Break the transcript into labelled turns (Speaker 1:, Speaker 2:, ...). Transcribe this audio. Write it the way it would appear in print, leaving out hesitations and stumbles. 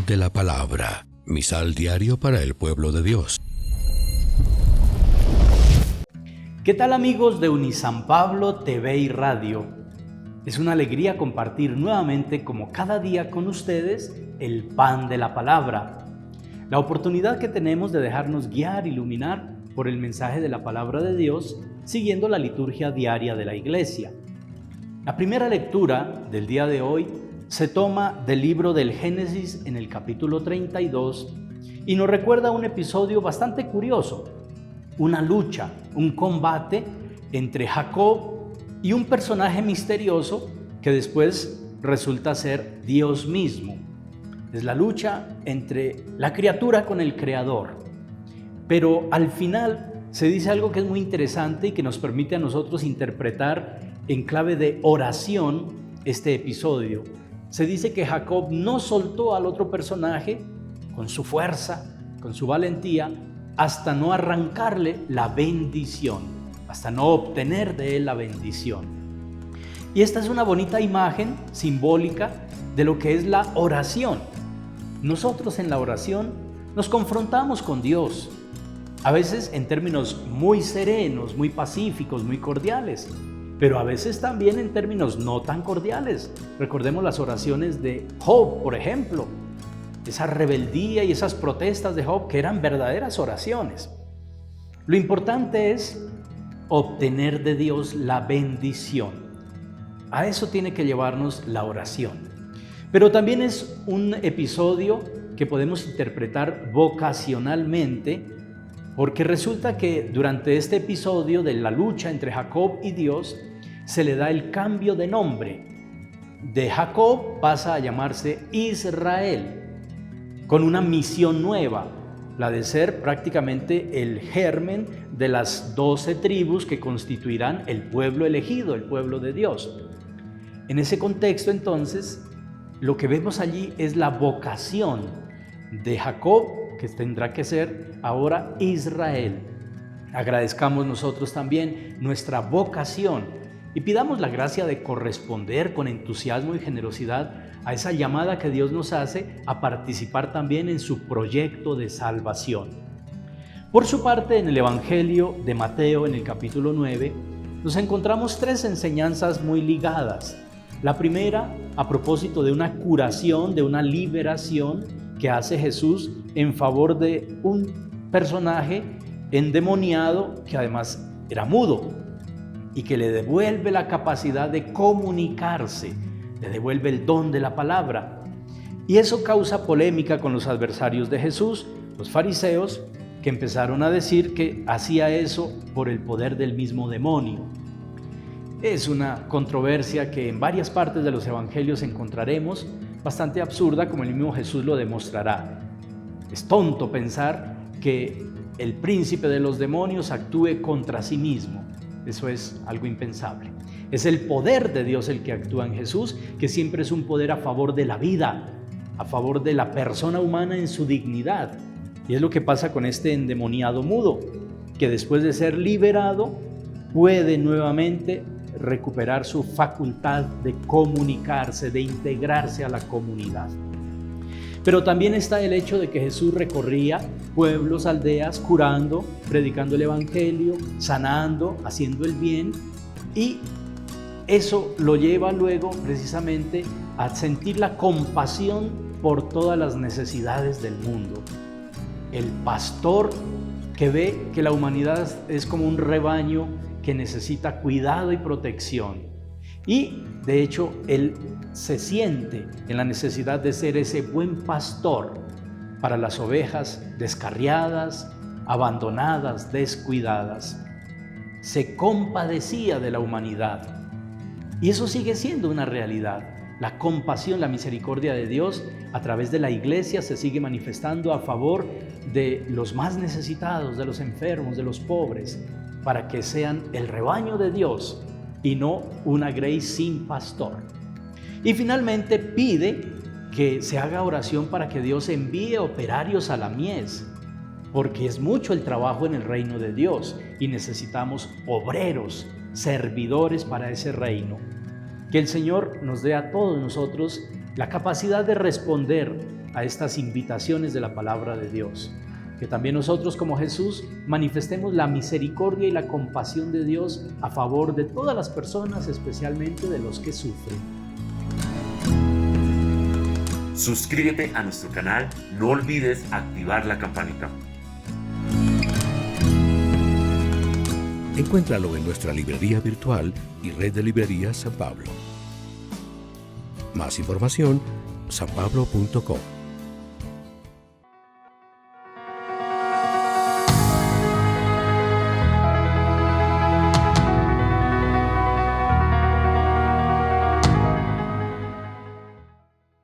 Speaker 1: de la palabra. Misal diario para el pueblo de Dios.
Speaker 2: ¿Qué tal, amigos de Unisan Pablo TV y Radio? Es una alegría compartir nuevamente, como cada día con ustedes, el pan de la palabra. La oportunidad que tenemos de dejarnos guiar, iluminar por el mensaje de la palabra de Dios, siguiendo la liturgia diaria de la iglesia. La primera lectura del día de hoy se toma del libro del Génesis en el capítulo 32 y nos recuerda un episodio bastante curioso, una lucha, un combate entre Jacob y un personaje misterioso que después resulta ser Dios mismo. Es la lucha entre la criatura con el Creador. Pero al final se dice algo que es muy interesante y que nos permite a nosotros interpretar en clave de oración este episodio. Se dice que Jacob no soltó al otro personaje con su fuerza, con su valentía, hasta no arrancarle la bendición, hasta no obtener de él la bendición. Y esta es una bonita imagen simbólica de lo que es la oración. Nosotros en la oración nos confrontamos con Dios, a veces en términos muy serenos, muy pacíficos, muy cordiales, pero a veces también en términos no tan cordiales. Recordemos las oraciones de Job, por ejemplo, esa rebeldía y esas protestas de Job que eran verdaderas oraciones. Lo importante es obtener de Dios la bendición. A eso tiene que llevarnos la oración. Pero también es un episodio que podemos interpretar vocacionalmente, porque resulta que durante este episodio de la lucha entre Jacob y Dios se le da el cambio de nombre. De Jacob pasa a llamarse Israel, con una misión nueva, la de ser prácticamente el germen de las 12 tribus que constituirán el pueblo elegido, el pueblo de Dios. En ese contexto, entonces, lo que vemos allí es la vocación de Jacob, que tendrá que ser ahora Israel. Agradezcamos nosotros también nuestra vocación y pidamos la gracia de corresponder con entusiasmo y generosidad a esa llamada que Dios nos hace a participar también en su proyecto de salvación. Por su parte, en el Evangelio de Mateo, en el capítulo 9, nos encontramos 3 enseñanzas muy ligadas. La primera, a propósito de una curación, de una liberación que hace Jesús en favor de un personaje endemoniado que además era mudo y que le devuelve la capacidad de comunicarse, le devuelve el don de la palabra. Y eso causa polémica con los adversarios de Jesús, los fariseos, que empezaron a decir que hacía eso por el poder del mismo demonio. Es una controversia que en varias partes de los evangelios encontraremos, bastante absurda, como el mismo Jesús lo demostrará. Es tonto pensar que el príncipe de los demonios actúe contra sí mismo. Eso es algo impensable. Es el poder de Dios el que actúa en Jesús, que siempre es un poder a favor de la vida, a favor de la persona humana en su dignidad. Y es lo que pasa con este endemoniado mudo, que después de ser liberado puede nuevamente recuperar su facultad de comunicarse, de integrarse a la comunidad. Pero también está el hecho de que Jesús recorría pueblos, aldeas, curando, predicando el evangelio, sanando, haciendo el bien, y eso lo lleva luego precisamente a sentir la compasión por todas las necesidades del mundo. El pastor que ve que la humanidad es como un rebaño que necesita cuidado y protección. Y de hecho, él se siente en la necesidad de ser ese buen pastor para las ovejas descarriadas, abandonadas, descuidadas. Se compadecía de la humanidad. Y eso sigue siendo una realidad. La compasión, la misericordia de Dios a través de la iglesia se sigue manifestando a favor de los más necesitados, de los enfermos, de los pobres, para que sean el rebaño de Dios y no una grey sin pastor. Y finalmente pide que se haga oración para que Dios envíe operarios a la mies, porque es mucho el trabajo en el reino de Dios y necesitamos obreros, servidores para ese reino. Que el Señor nos dé a todos nosotros la capacidad de responder a estas invitaciones de la palabra de Dios. Que también nosotros como Jesús manifestemos la misericordia y la compasión de Dios a favor de todas las personas, especialmente de los que sufren.
Speaker 3: Suscríbete a nuestro canal, no olvides activar la campanita.
Speaker 1: Encuéntralo en nuestra librería virtual y red de librerías San Pablo. Más información, sanpablo.com.